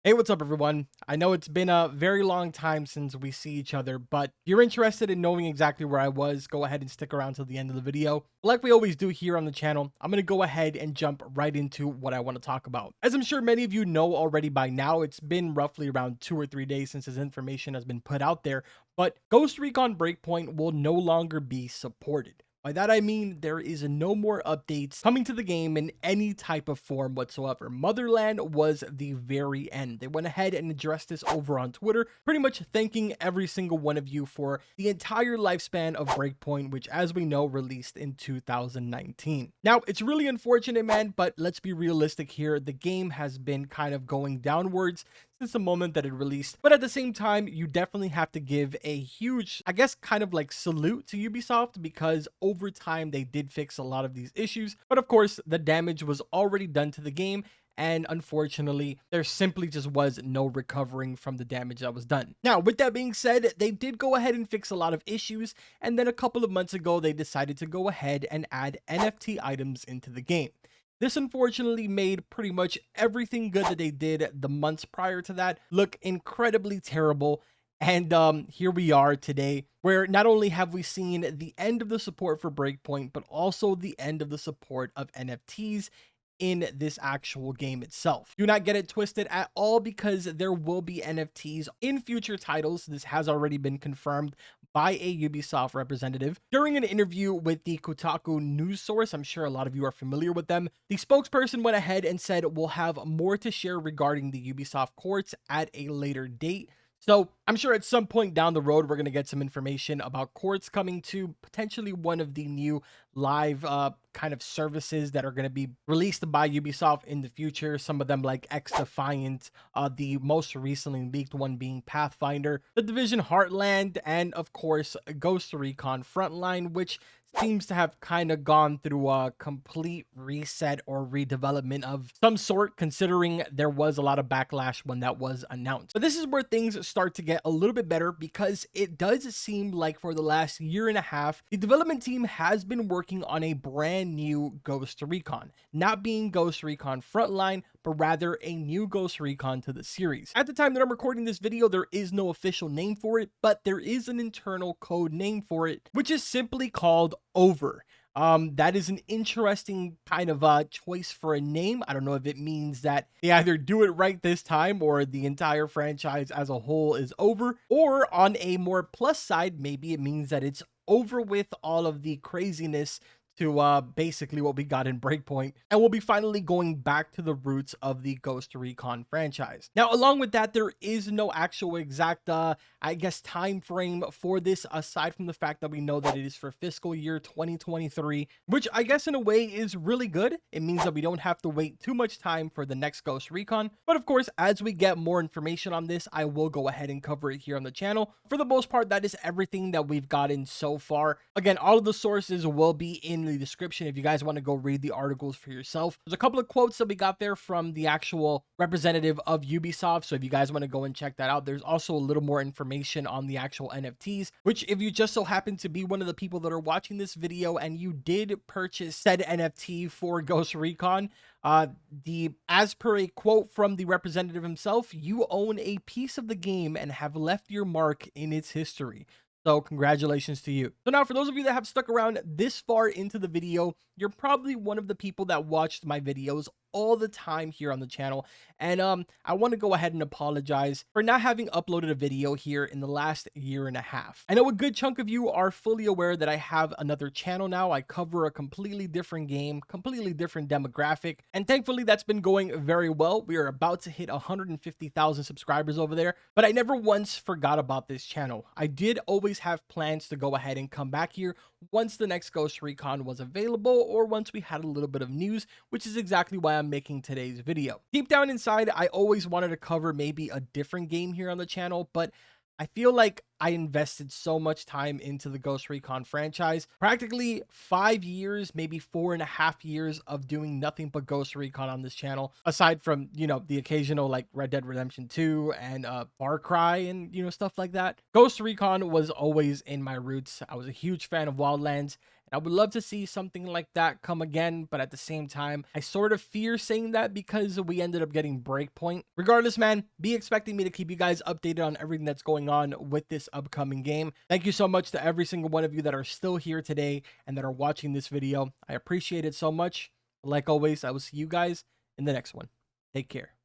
Hey, what's up, everyone? I know it's been a very long time since we see each other, but if you're interested in knowing exactly where I was, go ahead and stick around till the end of the video. Like we always do here on the channel, I'm going to go ahead and jump right into what I want to talk about. As I'm sure many of you know already by now, it's been roughly around 2 or 3 days since this information has been put out there, but Ghost Recon Breakpoint will no longer be supported. By that I mean there is no more updates coming to the game in any type of form whatsoever. Motherland was the very end. They went ahead and addressed this over on Twitter, pretty much thanking every single one of you for the entire lifespan of Breakpoint, which as we know released in 2019. Now, it's really unfortunate, man, but let's be realistic here. The game has been kind of going downwards since the moment that it released. But at the same time, you definitely have to give a huge, I guess, kind of like salute to Ubisoft because over time they did fix a lot of these issues. But of course, the damage was already done to the game. And unfortunately, there simply just was no recovering from the damage that was done. Now, with that being said, they did go ahead and fix a lot of issues. And then a couple of months ago, they decided to go ahead and add NFT items into the game. This unfortunately made pretty much everything good that they did the months prior to that look incredibly terrible. And here we are today, where not only have we seen the end of the support for Breakpoint, but also the end of the support of NFTs in this actual game itself. Do not get it twisted at all because there will be NFTs in future titles. This has already been confirmed by a Ubisoft representative. During an interview with the Kotaku news source, I'm sure a lot of you are familiar with them, the spokesperson went ahead and said we'll have more to share regarding the Ubisoft courts at a later date. So I'm sure at some point down the road, we're going to get some information about courts coming to potentially one of the new live kind of services that are going to be released by Ubisoft in the future. Some of them like X Defiant, the most recently leaked one being Pathfinder, The Division Heartland, and of course Ghost Recon Frontline, which seems to have kind of gone through a complete reset or redevelopment of some sort, considering there was a lot of backlash when that was announced. But this is where things start to get a little bit better because it does seem like for the last year and a half, the development team has been working on a brand new Ghost Recon, not being Ghost Recon Frontline, but rather a new Ghost Recon to the series. At the time that I'm recording this video, there is no official name for it, but there is an internal code name for it, which is simply called Over. That is an interesting kind of choice for a name. I don't know if it means that they either do it right this time or the entire franchise as a whole is over, or on a more plus side, maybe it means that it's over with all of the craziness to basically what we got in Breakpoint, and we'll be finally going back to the roots of the Ghost Recon franchise. Now, along with that, there is no actual exact, I guess, time frame for this, aside from the fact that we know that it is for fiscal year 2023, which I guess in a way is really good. It means that we don't have to wait too much time for the next Ghost Recon. But of course, as we get more information on this, I will go ahead and cover it here on the channel. For the most part, that is everything that we've gotten so far. Again, all of the sources will be in the description if you guys want to go read the articles for yourself. There's a couple of quotes that we got there from the actual representative of Ubisoft, so if you guys want to go and check that out, there's also a little more information on the actual NFTs, which if you just so happen to be one of the people that are watching this video and you did purchase said NFT for Ghost Recon, as per a quote from the representative himself, you own a piece of the game and have left your mark in its history. So congratulations to you. So now for those of you that have stuck around this far into the video, you're probably one of the people that watched my videos all the time here on the channel. And I want to go ahead and apologize for not having uploaded a video here in the last year and a half. I know a good chunk of you are fully aware that I have another channel now. I cover a completely different game, completely different demographic, and thankfully that's been going very well. We are about to hit 150,000 subscribers over there, but I never once forgot about this channel. I did always have plans to go ahead and come back here once the next Ghost Recon was available or once we had a little bit of news, which is exactly why I'm making today's video. Deep down inside, I always wanted to cover maybe a different game here on the channel, but I feel like I invested so much time into the Ghost Recon franchise, practically 5 years, maybe 4.5 years of doing nothing but Ghost Recon on this channel, aside from, you know, the occasional like Red Dead Redemption 2 and Far Cry and, you know, stuff like that. Ghost Recon was always in my roots. I was a huge fan of Wildlands, I would love to see something like that come again, but at the same time, I sort of fear saying that because we ended up getting Breakpoint. Regardless, man, be expecting me to keep you guys updated on everything that's going on with this upcoming game. Thank you so much to every single one of you that are still here today and that are watching this video. I appreciate it so much. Like always, I will see you guys in the next one. Take care.